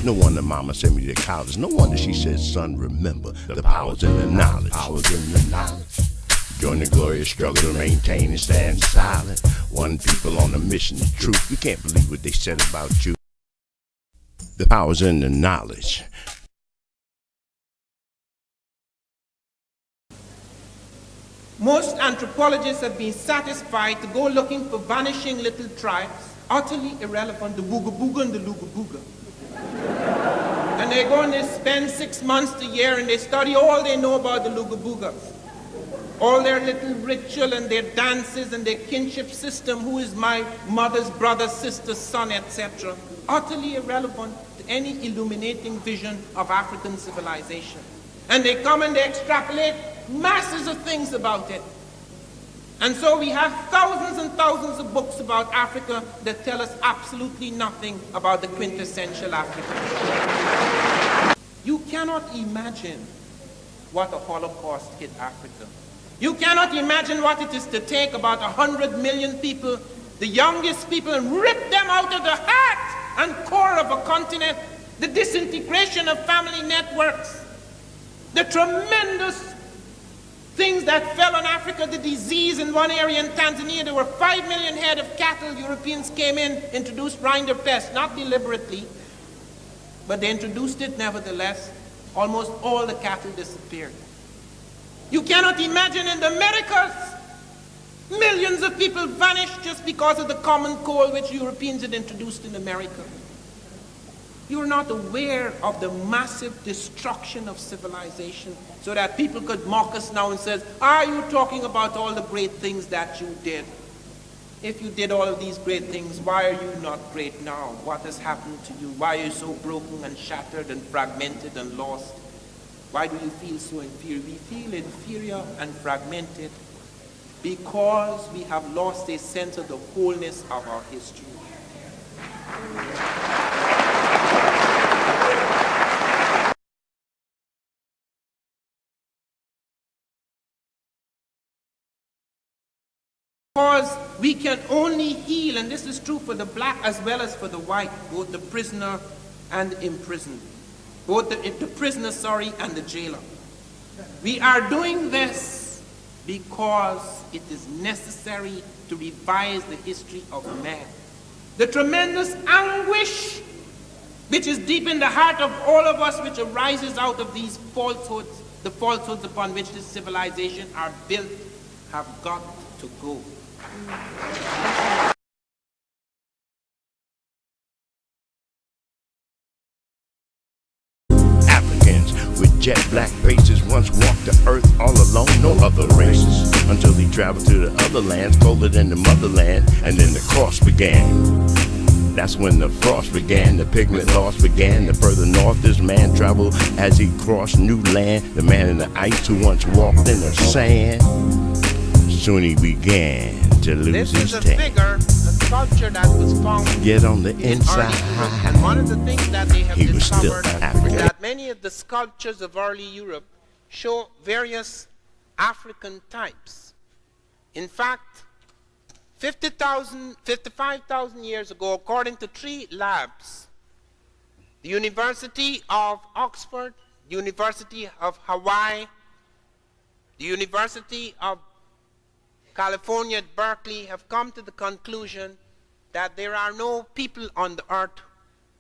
No wonder mama sent me to college. No wonder she said, son, remember, the power's in the knowledge. Power's in the knowledge. Join the glorious struggle to maintain and stand silent. One people on a mission of truth. You can't believe what they said about you. The power's in the knowledge. Most anthropologists have been satisfied to go looking for vanishing little tribes, utterly irrelevant, the Booga Booga and the Luga Booga. And they go and they spend 6 months a year and they study all they know about the Luga Boogas. All their little ritual and their dances and their kinship system, who is my mother's brother, sister, son, etc. Utterly irrelevant to any illuminating vision of African civilization. And they come and they extrapolate masses of things about it. And so we have thousands and thousands of books about Africa that tell us absolutely nothing about the quintessential African. You cannot imagine what a Holocaust hit Africa. You cannot imagine what it is to take about 100 million people, the youngest people, and rip them out of the heart and core of a continent, the disintegration of family networks, the tremendous things that fell on Africa, the disease in one area in Tanzania. There were 5 million head of cattle. Europeans came in, introduced rinderpest, not deliberately, but they introduced it nevertheless. Almost all the cattle disappeared. You cannot imagine in the Americas, millions of people vanished just because of the common cold which Europeans had introduced in America. You are not aware of the massive destruction of civilization, so that people could mock us now and say, are you talking about all the great things that you did? If you did all of these great things, why are you not great now? What has happened to you? Why are you so broken and shattered and fragmented and lost? Why do you feel so inferior? We feel inferior and fragmented because we have lost a sense of the wholeness of our history. Because we can only heal, and this is true for the black as well as for the white, both the prisoner and the imprisoned, both the prisoner, and the jailer. We are doing this because it is necessary to revise the history of man. The tremendous anguish which is deep in the heart of all of us, which arises out of these falsehoods, the falsehoods upon which this civilization are built, have got to go. Africans with jet black faces once walked the earth all alone, no other races, until they traveled to the other lands colder than the motherland, and then the cross began. That's when the frost began, the pigment loss began. The further north this man traveled as he crossed new land. The man in the ice who once walked in the sand, soon he began to lose his This is a figure, a sculpture that was found get on the inside. And one of the things that they have discovered is that many of the sculptures of early Europe show various African types. In fact, 55,000 years ago, according to 3 labs, the University of Oxford, the University of Hawaii, the University of California at Berkeley have come to the conclusion that there are no people on the earth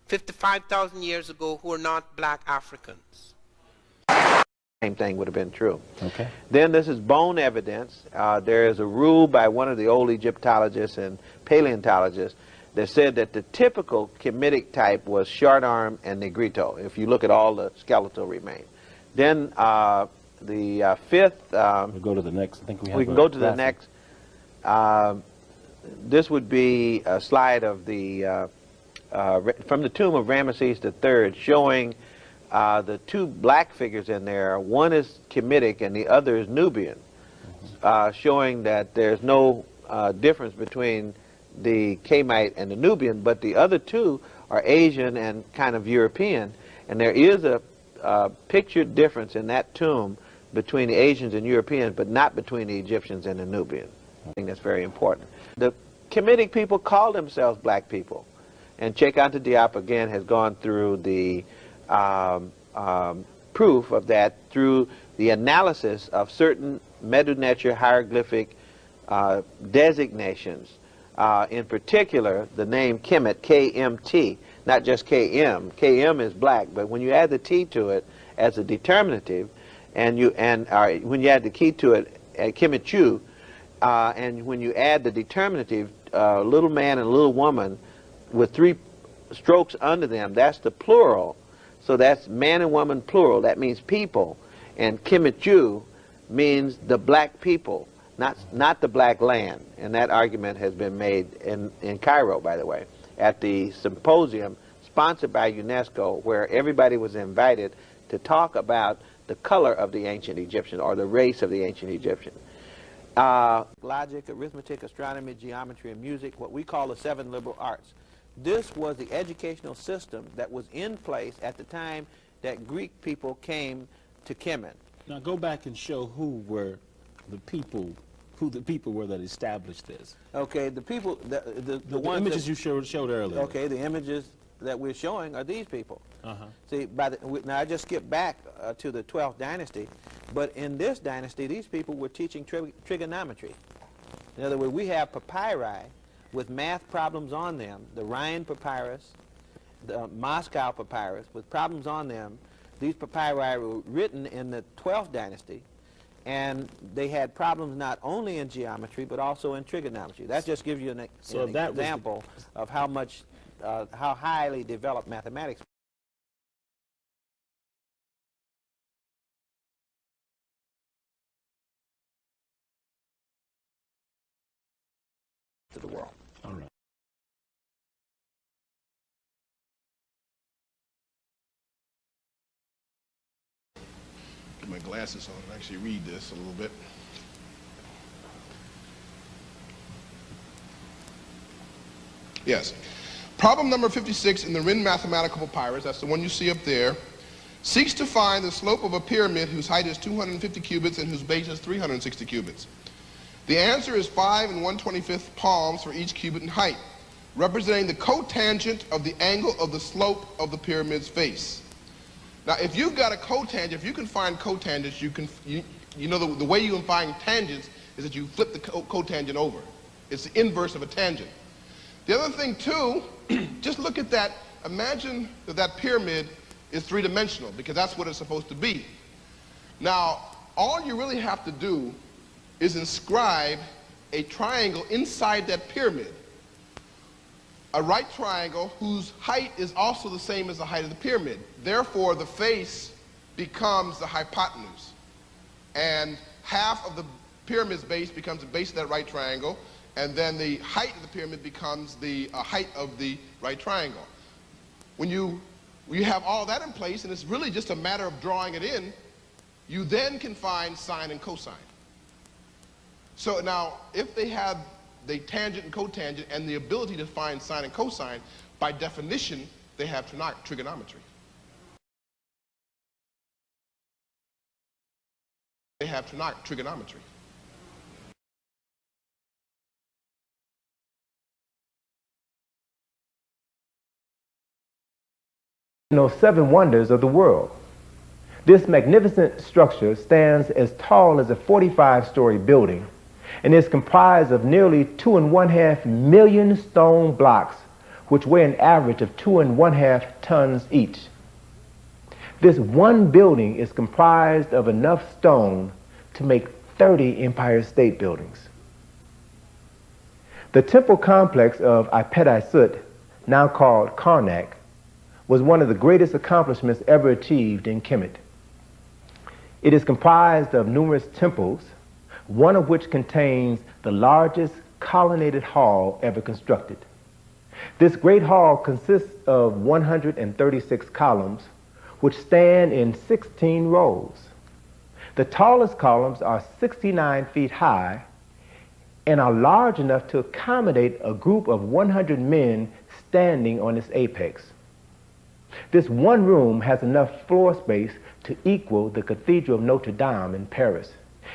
55,000 years ago who are not black Africans. Same thing would have been true. Okay. Then this is bone evidence. There is a rule by one of the old Egyptologists and paleontologists that said that the typical Kemetic type was short arm and negrito, if you look at all the skeletal remains. Then the fifth... we'll go to the next. I think we can go to the next. This would be a slide of the from the tomb of Ramesses III, showing the 2 black figures in there. One is Kemetic and the other is Nubian, showing that there's no difference between the Kamite and the Nubian, but the other 2 are Asian and kind of European, and there is a pictured difference in that tomb between the Asians and Europeans, but not between the Egyptians and the Nubians. I think that's very important. The Kemetic people call themselves black people. And Cheikh Anta Diop, again, has gone through the proof of that through the analysis of certain Medu Neter hieroglyphic designations. In particular, the name Kemet, K-M-T, not just K-M. K-M is black, but when you add the T to it as a determinative, and when you add the key to it, Kemetu, and when you add the determinative, little man and little woman, with 3 strokes under them, that's the plural. So that's man and woman plural. That means people. And Kemetu means the black people, not the black land. And that argument has been made in Cairo, by the way, at the symposium sponsored by UNESCO, where everybody was invited to talk about the color of the ancient Egyptian, or the race of the ancient Egyptian. Logic, arithmetic, astronomy, geometry, and music, what we call the 7 liberal arts. This was the educational system that was in place at the time that Greek people came to Kemet. Now go back and show who the people were that established this. Okay, the people, the images you showed earlier. Okay, the images that we're showing are these people. See, now I just skipped back to the 12th dynasty, but in this dynasty, these people were teaching trigonometry. In other words, we have papyri with math problems on them, the Rhind papyrus, the Moscow papyrus, with problems on them. These papyri were written in the 12th dynasty, and they had problems not only in geometry, but also in trigonometry. That just gives you an example of how much, how highly developed mathematics to the world. All right. Get my glasses on and actually read this a little bit. Yes. Problem number 56 in the Rhind mathematical papyrus, that's the one you see up there, seeks to find the slope of a pyramid whose height is 250 cubits and whose base is 360 cubits. The answer is 5 1/25 palms for each cubit in height, representing the cotangent of the angle of the slope of the pyramid's face. Now, if you've got a cotangent, if you can find cotangents, you know the way you can find tangents is that you flip the cotangent over. It's the inverse of a tangent. The other thing, too, just look at that. Imagine that that pyramid is three-dimensional, because that's what it's supposed to be. Now, all you really have to do is inscribe a triangle inside that pyramid, a right triangle whose height is also the same as the height of the pyramid. Therefore, the face becomes the hypotenuse, and half of the pyramid's base becomes the base of that right triangle, and then the height of the pyramid becomes the height of the right triangle. When you have all that in place, and it's really just a matter of drawing it in, you then can find sine and cosine. So now, if they have the tangent and cotangent and the ability to find sine and cosine, by definition, they have trigonometry. They have trigonometry. Those 7 wonders of the world. This magnificent structure stands as tall as a 45-story building and is comprised of nearly 2.5 million stone blocks, which weigh an average of 2.5 tons each. This one building is comprised of enough stone to make 30 Empire State Buildings. The temple complex of Ipet-i-Sut, now called Karnak, was one of the greatest accomplishments ever achieved in Kemet. It is comprised of numerous temples, one of which contains the largest colonnaded hall ever constructed. This great hall consists of 136 columns, which stand in 16 rows. The tallest columns are 69 feet high and are large enough to accommodate a group of 100 men standing on its apex. This one room has enough floor space to equal the Cathedral of Notre Dame in Paris.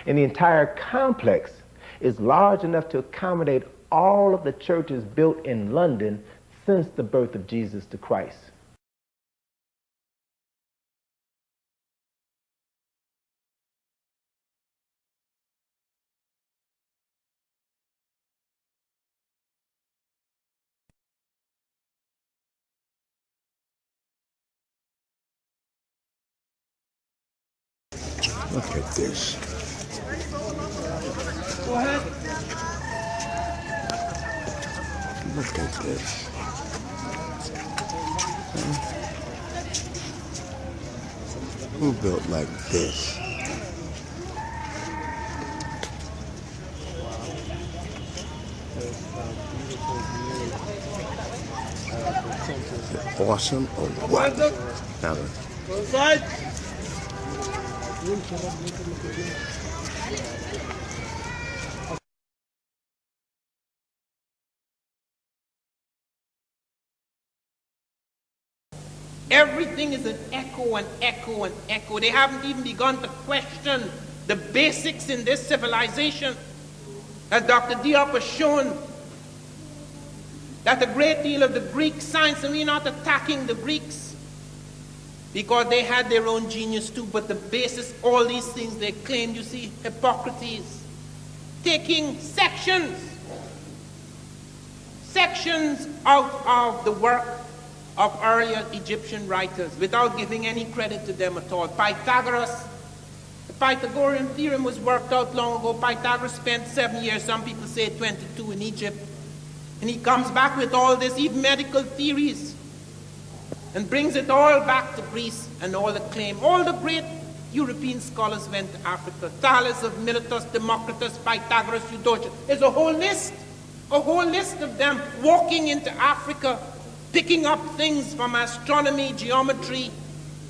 And the entire complex is large enough to accommodate all of the churches built in London since the birth of Jesus the Christ. Look at this. Go ahead. Look at this. Who built like this? Awesome or what? Now, Everything is an echo and echo and echo. They haven't even begun to question the basics in this civilization. As Dr. Diop has shown, that a great deal of the Greek science, and we're not attacking the Greeks, because they had their own genius too, but the basis, all these things they claimed, you see, Hippocrates, taking sections out of the work of earlier Egyptian writers without giving any credit to them at all. Pythagoras, the Pythagorean theorem was worked out long ago. Pythagoras spent 7 years, some people say 22, in Egypt. And he comes back with all this, even medical theories, and brings it all back to Greece and all the claim. All the great European scholars went to Africa. Thales of Miletus, Democritus, Pythagoras, Eudoxus. There's a whole list of them walking into Africa, picking up things from astronomy, geometry,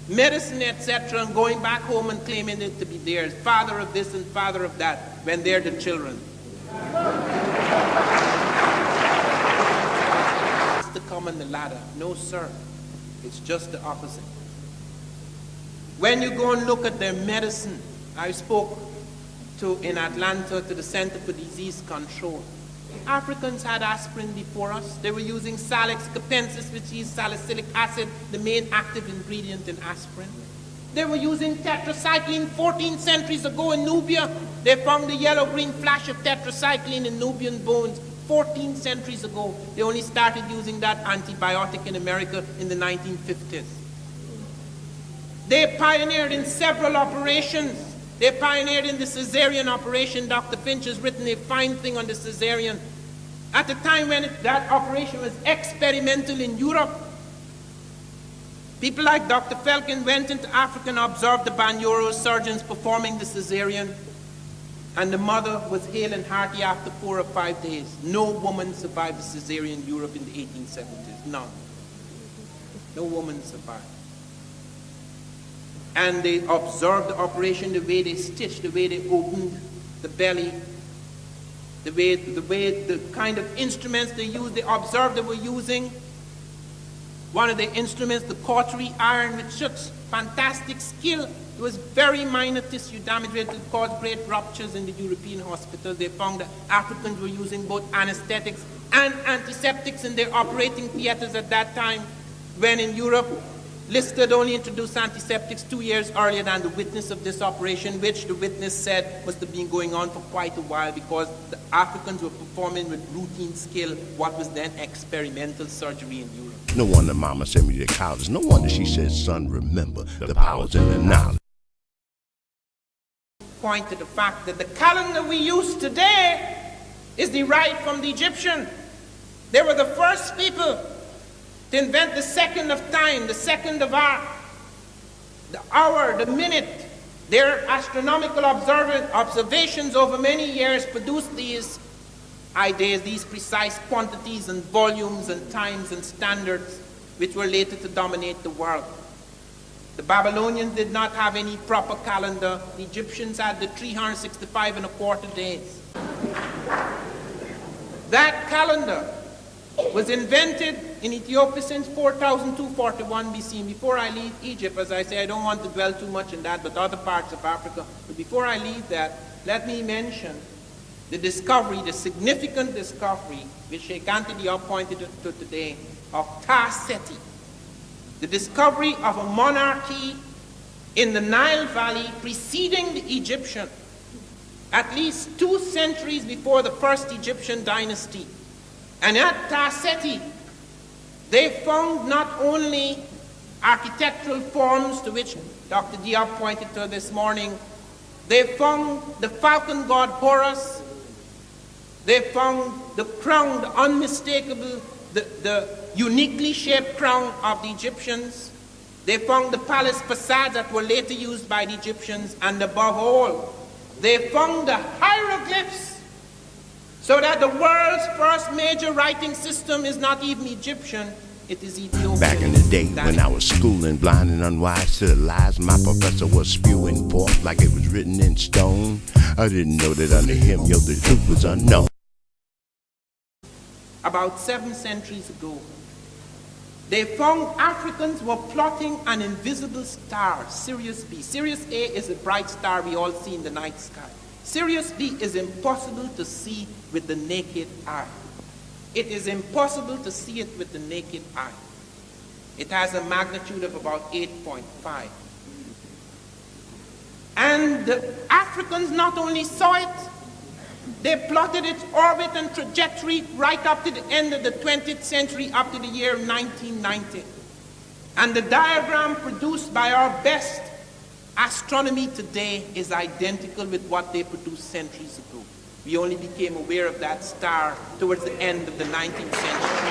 medicine, etc., and going back home and claiming it to be theirs. Father of this and father of that, when they're the children. To come on the ladder. No, sir. It's just the opposite. When you go and look at their medicine, I spoke in Atlanta to the Center for Disease Control. Africans had aspirin before us. They were using Salix capensis, which is salicylic acid, the main active ingredient in aspirin. They were using tetracycline 14 centuries ago in Nubia. They found the yellow-green flash of tetracycline in Nubian bones 14 centuries ago. They only started using that antibiotic in America in the 1950s. They pioneered in several operations. They pioneered in the cesarean operation. Dr. Finch has written a fine thing on the cesarean. At the time when that operation was experimental in Europe, people like Dr. Felkin went into Africa and observed the Banyoro surgeons performing the cesarean, and the mother was hale and hearty after 4 or 5 days. No woman survived the cesarean in Europe in the 1870s. None. No woman survived. And they observed the operation, the way they stitched, the way they opened the belly, the kind of instruments they used. They observed they were using one of the instruments, the cautery iron, with such fantastic skill. It was very minor tissue damage. It caused great ruptures in the European hospitals. They found that Africans were using both anesthetics and antiseptics in their operating theaters at that time, when in Europe, Lister had only introduced antiseptics 2 years earlier than the witness of this operation, which the witness said must have been going on for quite a while, because the Africans were performing with routine skill what was then experimental surgery in Europe. No wonder Mama sent me to college. No wonder she said, son, remember the powers in the knowledge. Point to the fact that the calendar we use today is derived from the Egyptian. They were the first people to invent the second of time, the second of art, the hour, the minute. Their astronomical observations over many years produced these ideas, these precise quantities and volumes and times and standards, which were later to dominate the world. The Babylonians did not have any proper calendar. The Egyptians had the 365 and a quarter days. That calendar was invented in Ethiopia since 4241 BC. And before I leave Egypt, as I say, I don't want to dwell too much on that, but other parts of Africa. But before I leave that, let me mention the discovery, the significant discovery, which Sheikh Anta Diop pointed to today, of Tarseti, the discovery of a monarchy in the Nile Valley preceding the Egyptian, at least 2 centuries before the first Egyptian dynasty. And at Tarseti, they found not only architectural forms to which Dr. Diop pointed to this morning, they found the falcon god Horus, they found the crown, the unmistakable, the uniquely shaped crown of the Egyptians. They found the palace facades that were later used by the Egyptians, and above all, they found the hieroglyphs, so that the world's first major writing system is not even Egyptian, it is Ethiopian. Back in the day when I was schooling, blind and unwise to the lies my professor was spewing forth like it was written in stone, I didn't know that under him, the truth was unknown. About 7 centuries ago, they found Africans were plotting an invisible star, Sirius B. Sirius A is a bright star we all see in the night sky. Sirius B is impossible to see with the naked eye. It is impossible to see it with the naked eye. It has a magnitude of about 8.5. And the Africans not only saw it, they plotted its orbit and trajectory right up to the end of the 20th century, up to the year 1990. And the diagram produced by our best astronomy today is identical with what they produced centuries ago. We only became aware of that star towards the end of the 19th century.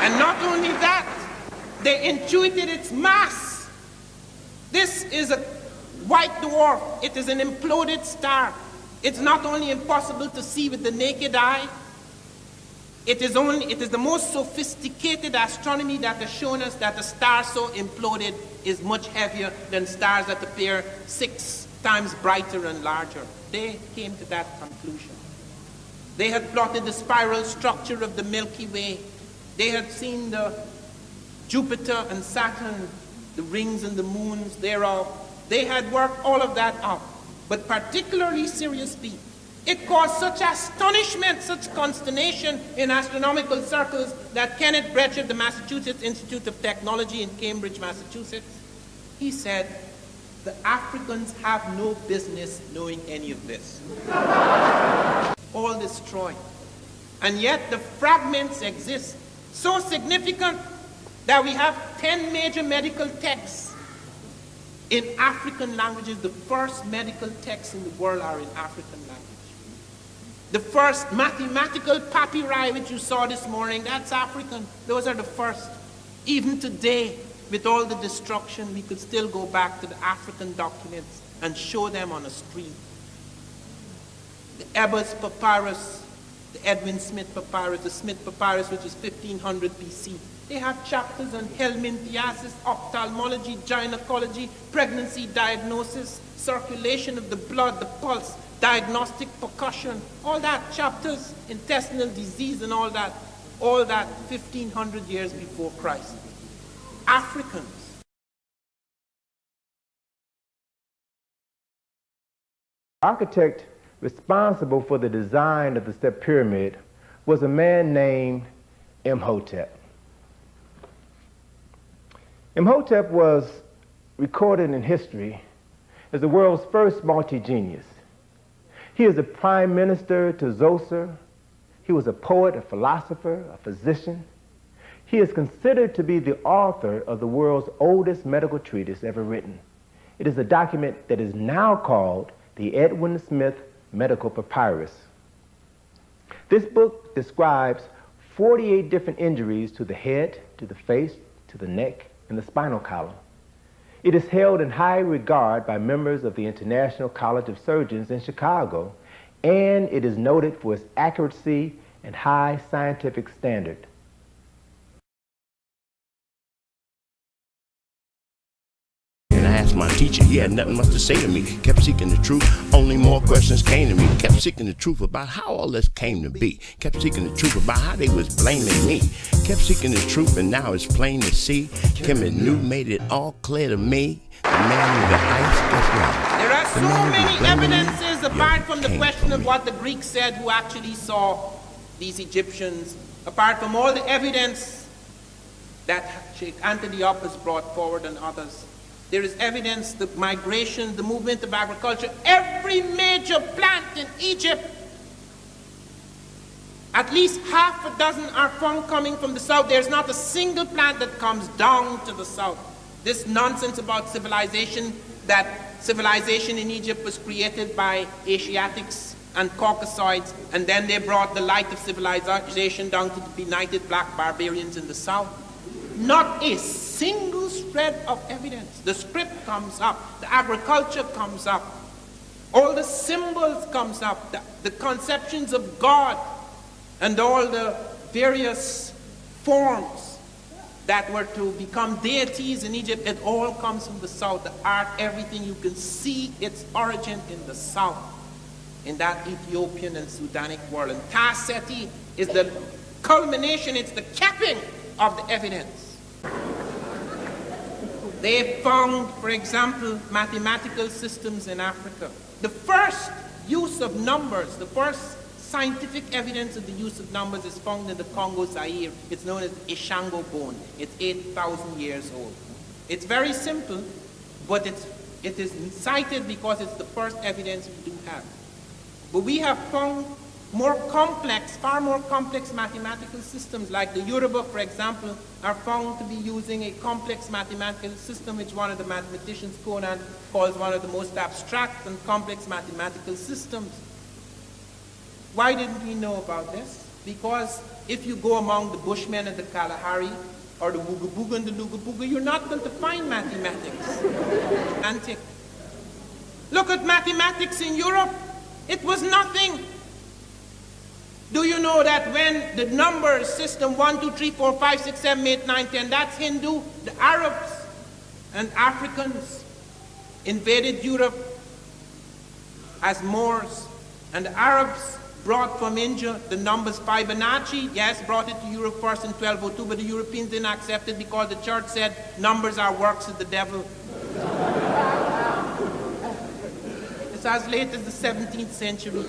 And not only that, they intuited its mass. This is a white dwarf. It is an imploded star. It's not only impossible to see with the naked eye, it is the most sophisticated astronomy that has shown us that a star so imploded is much heavier than stars that appear 6 times brighter and larger. They came to that conclusion. They had plotted the spiral structure of the Milky Way. They had seen the Jupiter and Saturn, the rings and the moons thereof. They had worked all of that out, but particularly Sirius B. It caused such astonishment, such consternation in astronomical circles that Kenneth Brecht of the Massachusetts Institute of Technology in Cambridge, Massachusetts, he said, the Africans have no business knowing any of this. All destroyed. And yet the fragments exist, so significant that we have 10 major medical texts in African languages. The first medical texts in the world are in African language. The first mathematical papyri which you saw this morning, that's African. Those are the first. Even today, with all the destruction, we could still go back to the African documents and show them on a screen. The Ebers papyrus, the Edwin Smith papyrus, the Smith papyrus, which is 1500 BC. They have chapters on helminthiasis, ophthalmology, gynecology, pregnancy diagnosis, circulation of the blood, the pulse, diagnostic percussion, all that, chapters, intestinal disease and all that 1500 years before Christ. Africans. Architect responsible for the design of the step pyramid was a man named Imhotep. Imhotep was recorded in history as the world's first multi-genius. He is a prime minister to Zoser. He was a poet, a philosopher, a physician. He is considered to be the author of the world's oldest medical treatise ever written. It is a document that is now called the Edwin Smith Medical Papyrus. This book describes 48 different injuries to the head, to the face, to the neck, and the spinal column. It is held in high regard by members of the International College of Surgeons in Chicago, and it is noted for its accuracy and high scientific standard. And I asked my teacher, he had nothing much to say to me. Kept seeking the truth, only more questions came to me. Kept seeking the truth about how all this came to be. Kept seeking the truth about how they was blaming me. Kept seeking the truth, and now it's plain to see. Kim and New made it all clear to me. The man with the ice, guess what? There are so many evidences apart from the question of what the Greeks said, who actually saw these Egyptians, apart from all the evidence that Sheikh Anthony has brought forward and others, there is evidence, the migration, the movement of agriculture. Every major plant in Egypt, at least half a dozen are found coming from the south. There's not a single plant that comes down to the south. This nonsense about civilization, that civilization in Egypt was created by Asiatics and Caucasoids, and then they brought the light of civilization down to the benighted black barbarians in the south. Not a single shred of evidence. The script comes up, the agriculture comes up, all the symbols comes up, the conceptions of God, and all the various forms that were to become deities in Egypt. It all comes from the south. The art, everything, you can see its origin in the south, in that Ethiopian and Sudanic world. And Ta-Seti is the culmination, it's the capping of the evidence. They found, for example, mathematical systems in Africa. The first use of numbers, the first scientific evidence of the use of numbers is found in the Congo Zaire. It's known as Ishango bone. It's 8,000 years old. It's very simple, but it is cited because it's the first evidence we do have. But we have found more complex, far more complex mathematical systems, like the Yoruba, for example, are found to be using a complex mathematical system, which one of the mathematicians, Conan, calls one of the most abstract and complex mathematical systems. Why didn't we know about this? Because if you go among the Bushmen and the Kalahari, or the Wugabuga and the Lugabuga, you're not going to find mathematics. Antique. Look at mathematics in Europe. It was nothing. Do you know that when the number system 1, 2, 3, 4, 5, 6, 7, 8, 9, 10, that's Hindu, the Arabs and Africans invaded Europe as Moors, and the Arabs brought from India the numbers Fibonacci, yes, brought it to Europe first in 1202, but the Europeans didn't accept it because the church said numbers are works of the devil. It's as late as the 17th century.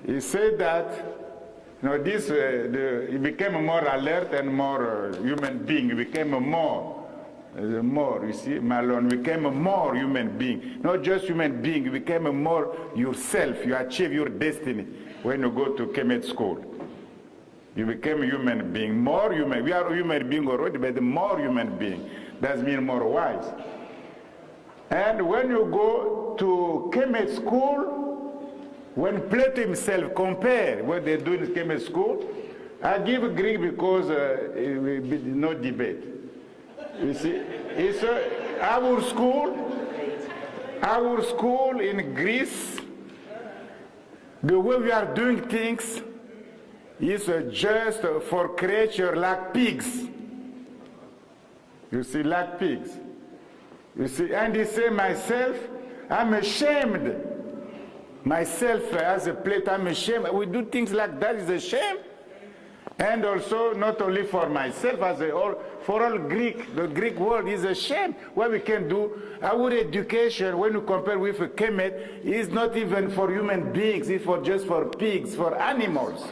He said that, you know, he became more alert and more human being. He became more, you see, Malone became a more human being. Not just human being, you became a more yourself. You achieve your destiny when you go to Kemet school. You became a human being, more human. We are a human being already, but more human being. That means more wise. And when you go to Kemet school, when Plato himself compare what they do in Kemet school, I give Greek because it will be no debate. You see, it's our school in Greece, the way we are doing things is just for creatures like pigs. You see, like pigs. You see, and he say, myself, I'm ashamed. Myself as a Plato, I'm ashamed. We do things like that, is a shame. And also, not only for myself, for all Greek, the Greek world is a shame. What we can do, our education, when you compare with a Kemet, is not even for human beings, it's just for pigs, for animals.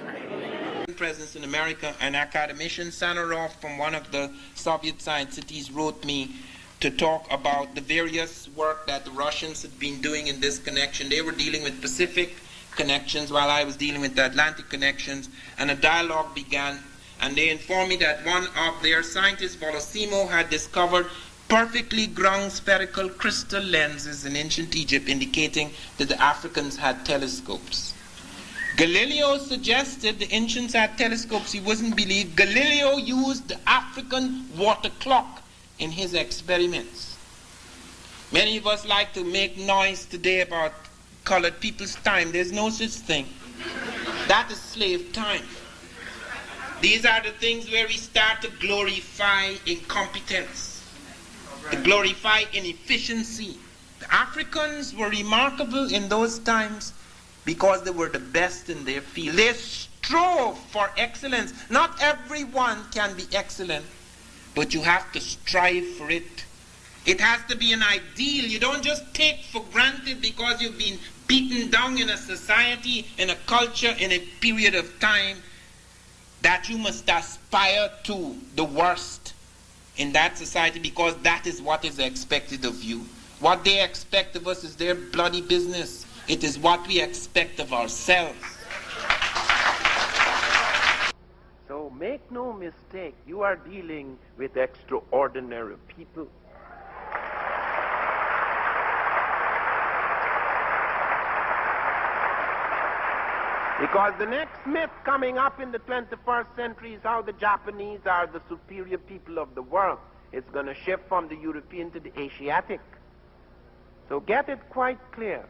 Presence in America, an academician, Sanarov, from one of the Soviet science cities, wrote me to talk about the various work that the Russians had been doing in this connection. They were dealing with Pacific connections while I was dealing with the Atlantic connections, and a dialogue began, and they informed me that one of their scientists, Volosimo, had discovered perfectly ground spherical crystal lenses in ancient Egypt, indicating that the Africans had telescopes. Galileo suggested the ancients had telescopes. He wasn't believed. Galileo used the African water clock in his experiments. Many of us like to make noise today about colored people's time. There's no such thing. That is slave time. These are the things where we start to glorify incompetence, to glorify inefficiency. The Africans were remarkable in those times because they were the best in their field. They strove for excellence. Not everyone can be excellent, but you have to strive for it. It has to be an ideal. You don't just take for granted because you've been beaten down in a society, in a culture, in a period of time, that you must aspire to the worst in that society because that is what is expected of you. What they expect of us is their bloody business. It is what we expect of ourselves. So make no mistake, you are dealing with extraordinary people. Because the next myth coming up in the 21st century is how the Japanese are the superior people of the world. It's going to shift from the European to the Asiatic. So get it quite clear.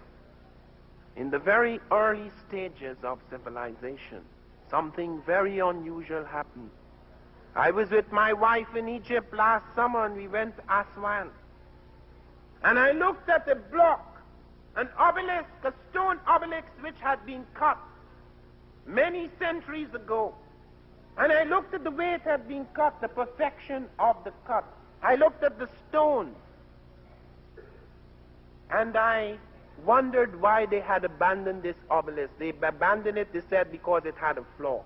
In the very early stages of civilization, something very unusual happened. I was with my wife in Egypt last summer and we went to Aswan. And I looked at a block, an obelisk, a stone obelisk which had been cut many centuries ago. And I looked at the way it had been cut, the perfection of the cut. I looked at the stones. And I wondered why they had abandoned this obelisk. They abandoned it, they said, because it had a flaw.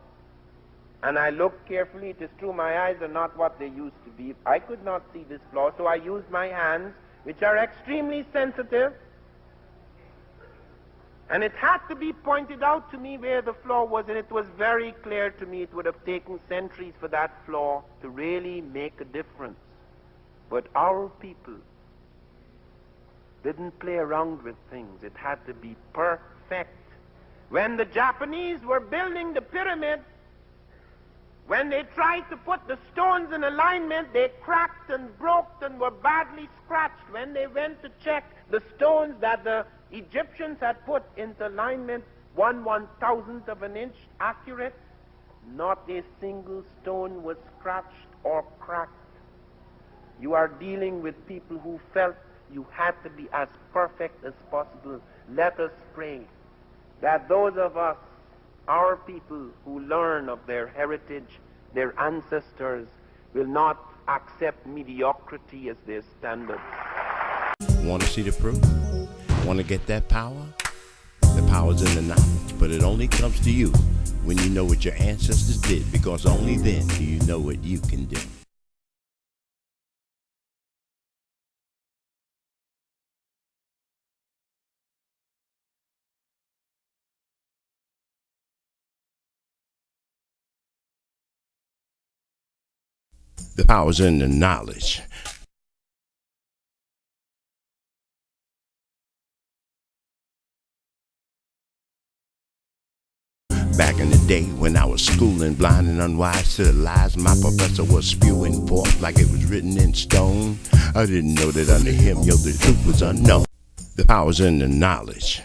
And I looked carefully. It is true, my eyes are not what they used to be. I could not see this flaw, so I used my hands, which are extremely sensitive. And it had to be pointed out to me where the flaw was, and it was very clear to me it would have taken centuries for that flaw to really make a difference. But our people didn't play around with things. It had to be perfect. When the Japanese were building the pyramid, when they tried to put the stones in alignment, they cracked and broke and were badly scratched. When they went to check the stones that the Egyptians had put into alignment, 1/1000th of an inch accurate, not a single stone was scratched or cracked. You are dealing with people who felt you had to be as perfect as possible. Let us pray that those of us, our people who learn of their heritage, their ancestors, will not accept mediocrity as their standard. Want to see the proof? Want to get that power? The power's in the knowledge, but it only comes to you when you know what your ancestors did, because only then do you know what you can do. The power's in the knowledge. Back in the day when I was schooling, blind and unwise to the lies my professor was spewing forth like it was written in stone, I didn't know that under him, the truth was unknown. The power's in the knowledge.